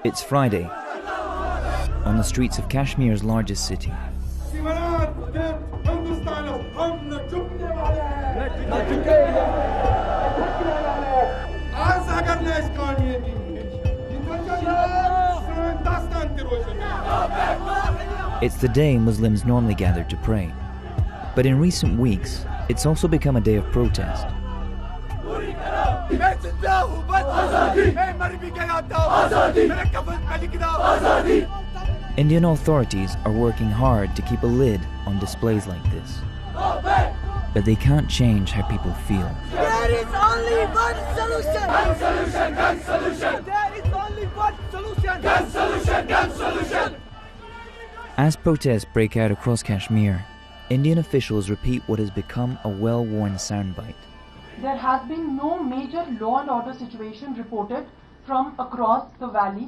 It's Friday, on the streets of Kashmir's largest city. It's the day Muslims normally gather to pray. But in recent weeks, it's also become a day of protest. Indian authorities are working hard to keep a lid on displays like this. But they can't change how people feel. There is only one solution! Gun solution! Gun solution! There is only one solution! Gun solution! Gun solution! As protests break out across Kashmir, Indian officials repeat what has become a well-worn soundbite. There has been no major law and order situation reported from across the valley.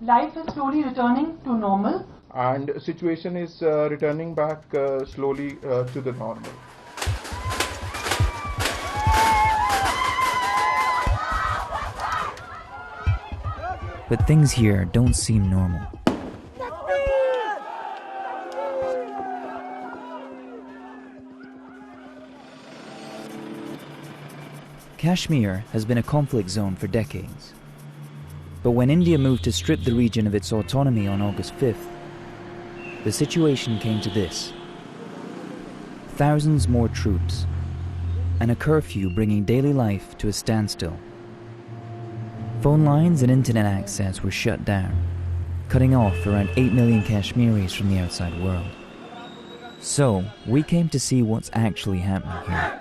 Life is slowly returning to normal. And situation is returning back slowly to the normal. But things here don't seem normal. Kashmir has been a conflict zone for decades. But when India moved to strip the region of its autonomy on August 5th, the situation came to this. Thousands more troops, and a curfew bringing daily life to a standstill. Phone lines and internet access were shut down, cutting off around 8 million Kashmiris from the outside world. So, we came to see what's actually happening here.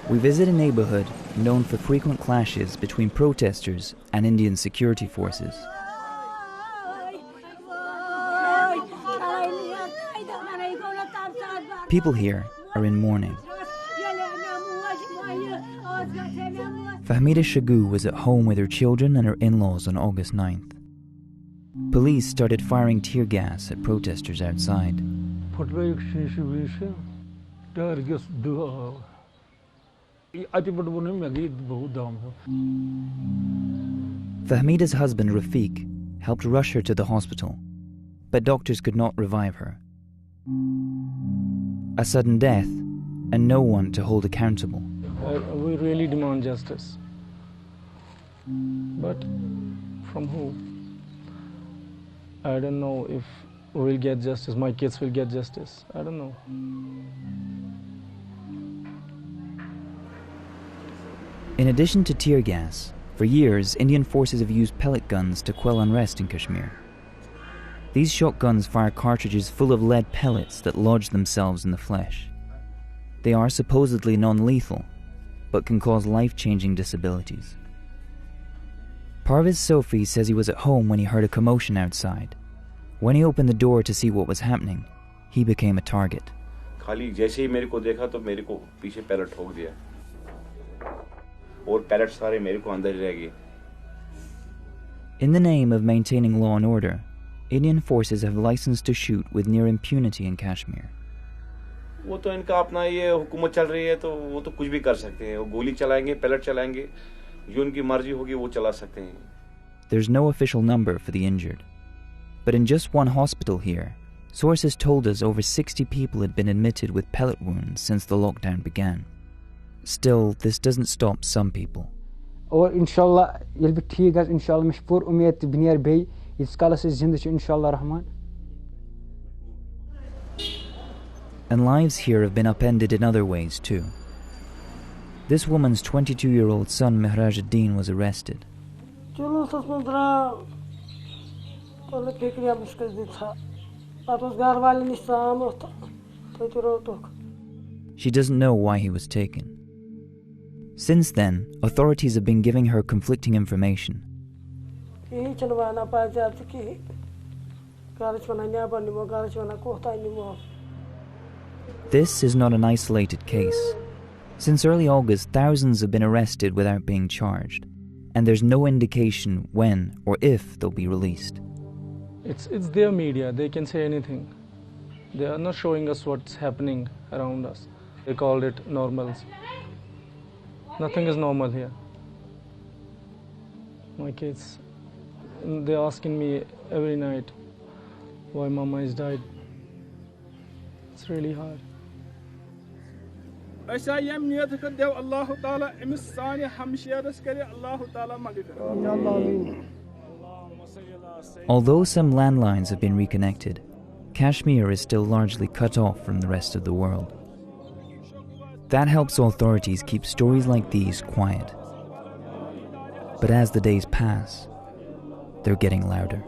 We visit a neighborhood known for frequent clashes between protesters and Indian security forces. People here are in mourning. Fahmida Shagu was at home with her children and her in-laws on August 9th. Police started firing tear gas at protesters outside. Fahmida's husband Rafiq helped rush her to the hospital, but doctors could not revive her. A sudden death and no one to hold accountable. We really demand justice. But from who? I don't know if we'll get justice, my kids will get justice. I don't know. In addition to tear gas, for years Indian forces have used pellet guns to quell unrest in Kashmir. These shotguns fire cartridges full of lead pellets that lodge themselves in the flesh. They are supposedly non-lethal, but can cause life-changing disabilities. Parvez Sofi says he was at home when he heard a commotion outside. When he opened the door to see what was happening, he became a target. In the name of maintaining law and order, Indian forces have license to shoot with near impunity in Kashmir. There's no official number for the injured. But in just one hospital here, sources told us over 60 people had been admitted with pellet wounds since the lockdown began. Still, this doesn't stop some people. Or inshallah, you'll be tigas, inshallah, mishpur umiyat biniyar bay, iskalas is zindish, inshallah rahman. And lives here have been upended in other ways too. This woman's 22-year-old son Mehrajuddin was arrested. She doesn't know why he was taken. Since then, authorities have been giving her conflicting information. This is not an isolated case. Since early August, thousands have been arrested without being charged, and there's no indication when or if they'll be released. It's their media, they can say anything. They are not showing us what's happening around us. They called it normalcy. Nothing is normal here. my kids. And they're asking me every night why Mama has died. It's really hard. Although some landlines have been reconnected, Kashmir is still largely cut off from the rest of the world. That helps authorities keep stories like these quiet. But as the days pass, they're getting louder.